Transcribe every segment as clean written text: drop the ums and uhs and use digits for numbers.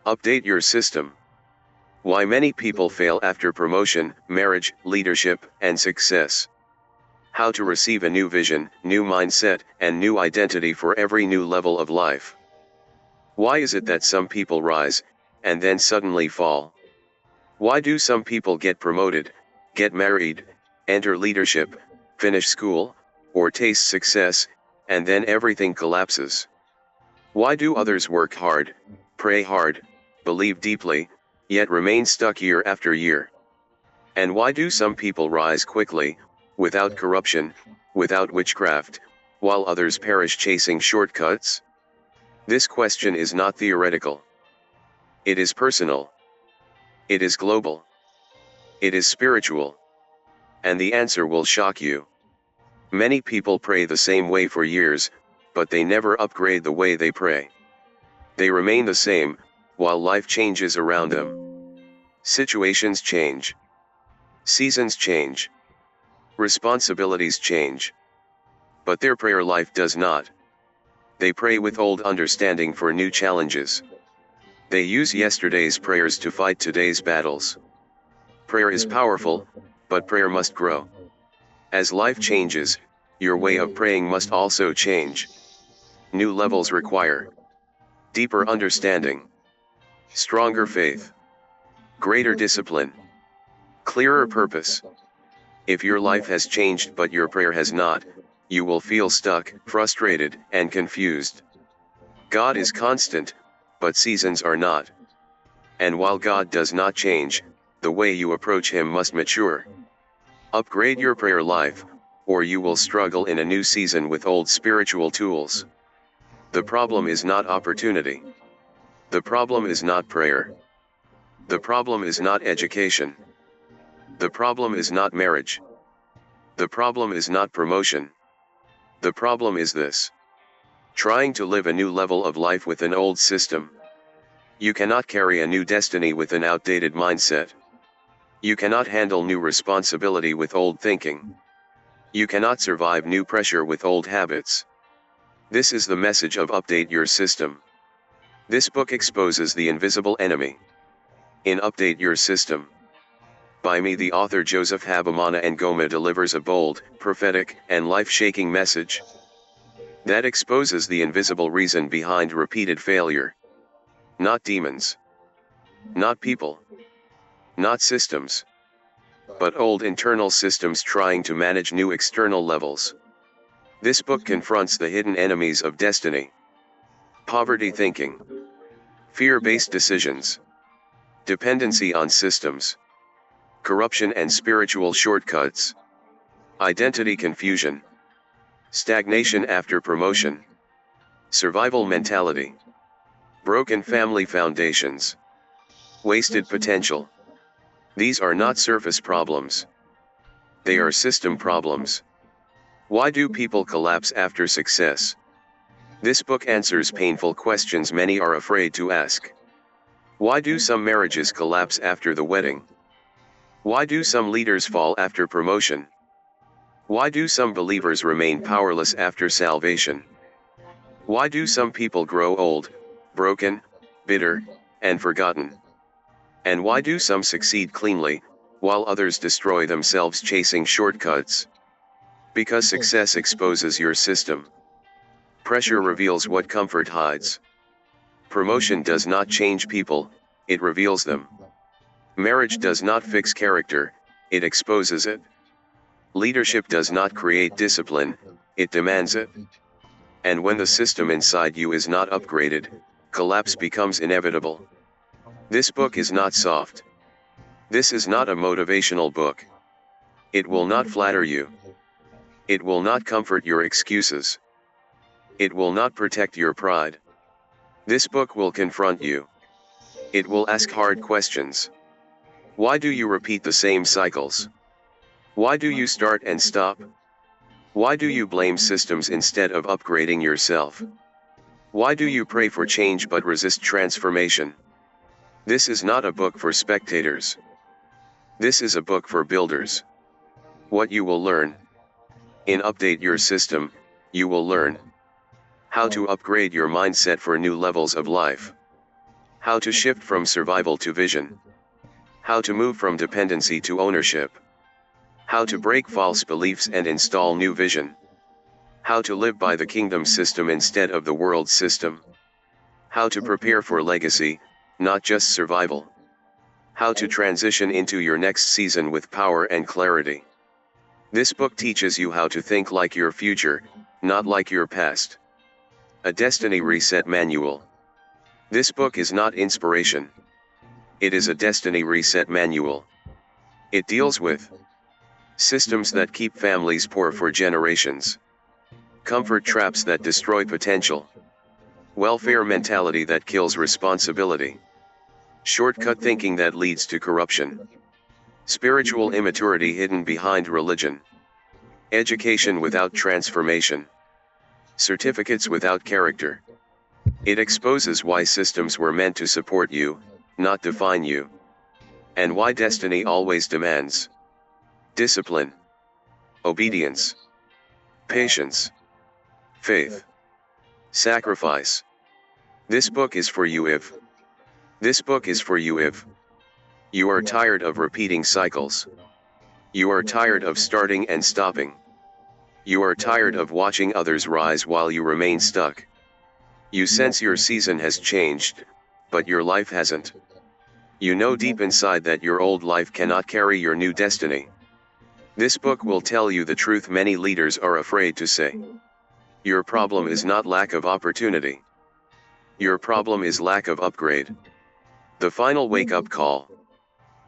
Update your system. Why many people fail after promotion, marriage, leadership, and success. How to receive a new vision, new mindset, and new identity for every new level of life. Why is it that some people rise, and then suddenly fall? Why do some people get promoted, get married, enter leadership, finish school, or taste success, and then everything collapses? Why do others work hard, pray hard, believe deeply, yet remain stuck year after year? And why do some people rise quickly, without corruption, without witchcraft, while others perish chasing shortcuts? This question is not theoretical. It is personal. It is global. It is spiritual. And the answer will shock you. Many people pray the same way for years, but they never upgrade the way they pray. They remain the same, while life changes around them. Situations change. Seasons change. Responsibilities change. But their prayer life does not. They pray with old understanding for new challenges. They use yesterday's prayers to fight today's battles. Prayer is powerful, but prayer must grow. As life changes, your way of praying must also change. New levels require deeper understanding, stronger faith, greater discipline, clearer purpose. If your life has changed but your prayer has not, you will feel stuck, frustrated, and confused. God is constant, but seasons are not. And while God does not change, the way you approach Him must mature. Upgrade your prayer life, or you will struggle in a new season with old spiritual tools. The problem is not opportunity. The problem is not prayer. The problem is not education. The problem is not marriage. The problem is not promotion. The problem is this: trying to live a new level of life with an old system. You cannot carry a new destiny with an outdated mindset. You cannot handle new responsibility with old thinking. You cannot survive new pressure with old habits. This is the message of Update Your System. This book exposes the invisible enemy in Update Your System. By me, the author Joseph Habimana Ngoma, delivers a bold, prophetic, and life-shaking message that exposes the invisible reason behind repeated failure. Not demons. Not people. Not systems. But old internal systems trying to manage new external levels. This book confronts the hidden enemies of destiny: poverty thinking, fear-based decisions, dependency on systems, corruption and spiritual shortcuts, identity confusion, stagnation after promotion, survival mentality, broken family foundations, wasted potential. These are not surface problems. They are system problems. Why do people collapse after success? This book answers painful questions many are afraid to ask. Why do some marriages collapse after the wedding? Why do some leaders fall after promotion? Why do some believers remain powerless after salvation? Why do some people grow old, broken, bitter, and forgotten? And why do some succeed cleanly, while others destroy themselves chasing shortcuts? Because success exposes your system. Pressure reveals what comfort hides. Promotion does not change people, it reveals them. Marriage does not fix character, it exposes it. Leadership does not create discipline, it demands it. And when the system inside you is not upgraded, collapse becomes inevitable. This book is not soft. This is not a motivational book. It will not flatter you. It will not comfort your excuses. It will not protect your pride. This book will confront you. It will ask hard questions. Why do you repeat the same cycles? Why do you start and stop? Why do you blame systems instead of upgrading yourself? Why do you pray for change but resist transformation? This is not a book for spectators. This is a book for builders. What you will learn in Update Your System, you will learn how to upgrade your mindset for new levels of life, How to shift from survival to vision. How to move from dependency to ownership. How to break false beliefs and install new vision. How to live by the kingdom system instead of the world system. How to prepare for legacy, not just survival. How to transition into your next season with power and clarity. This book teaches you how to think like your future, not like your past. A Destiny Reset Manual. This book is not inspiration. It is a Destiny Reset Manual. It deals with systems that keep families poor for generations, comfort traps that destroy potential, welfare mentality that kills responsibility, shortcut thinking that leads to corruption, spiritual immaturity hidden behind religion, education without transformation, certificates without character. It exposes why systems were meant to support you, not define you, and why destiny always demands discipline, obedience, patience, faith, sacrifice. This book is for you if you are tired of repeating cycles. You are tired of starting and stopping. You are tired of watching others rise while you remain stuck. You sense your season has changed, but your life hasn't. You know deep inside that your old life cannot carry your new destiny. This book will tell you the truth many leaders are afraid to say. Your problem is not lack of opportunity. Your problem is lack of upgrade. The final wake-up call.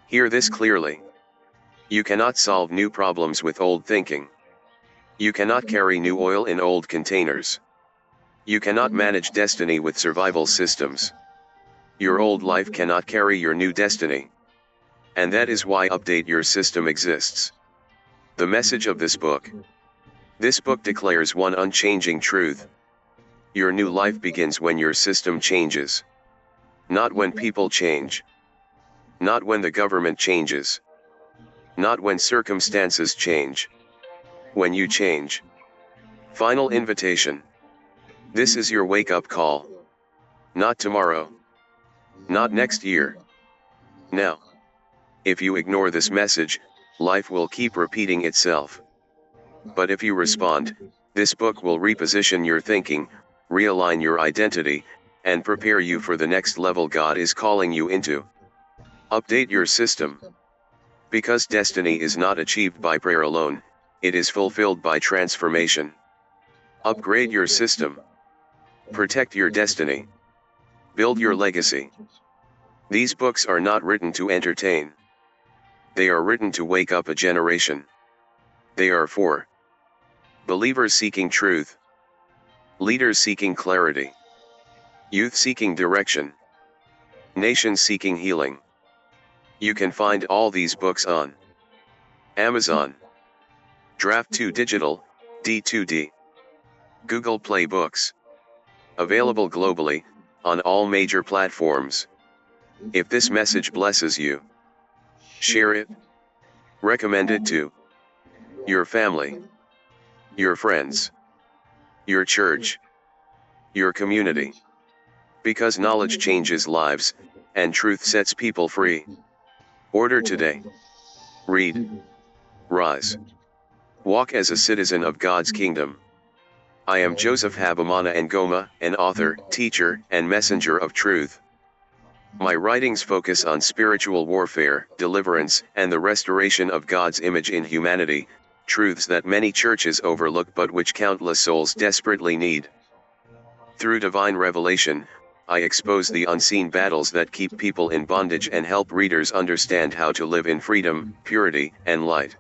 Hear this clearly. You cannot solve new problems with old thinking. You cannot carry new oil in old containers. You cannot manage destiny with survival systems. Your old life cannot carry your new destiny. And that is why Update Your System exists. The message of this book. This book declares one unchanging truth. Your new life begins when your system changes. Not when people change. Not when the government changes. Not when circumstances change. When you change. Final invitation. This is your wake-up call. Not tomorrow. Not next year. Now. If you ignore this message, life will keep repeating itself. But if you respond, this book will reposition your thinking, realign your identity, and prepare you for the next level God is calling you into. Update your system. Because destiny is not achieved by prayer alone, it is fulfilled by transformation. Upgrade your system. Protect your destiny. Build your legacy. These books are not written to entertain. They are written to wake up a generation. They are for believers seeking truth, leaders seeking clarity, youth seeking direction, nations seeking healing. You can find all these books on Amazon, Draft2 Digital, D2D, Google Play Books. Available globally, on all major platforms. If this message blesses you, share it. Recommend it to your family, your friends, your church, your community. Because knowledge changes lives, and truth sets people free. Order today. Read. Rise. Walk as a citizen of God's kingdom. I am Joseph Habimana Ngoma, an author, teacher, and messenger of truth. My writings focus on spiritual warfare, deliverance, and the restoration of God's image in humanity, truths that many churches overlook but which countless souls desperately need. Through divine revelation, I expose the unseen battles that keep people in bondage and help readers understand how to live in freedom, purity, and light.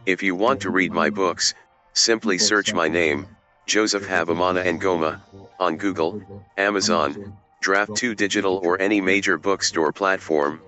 If you want to read my books, simply search my name, Joseph Habimana Ngoma, on Google, Amazon, Draft2 Digital or any major bookstore platform.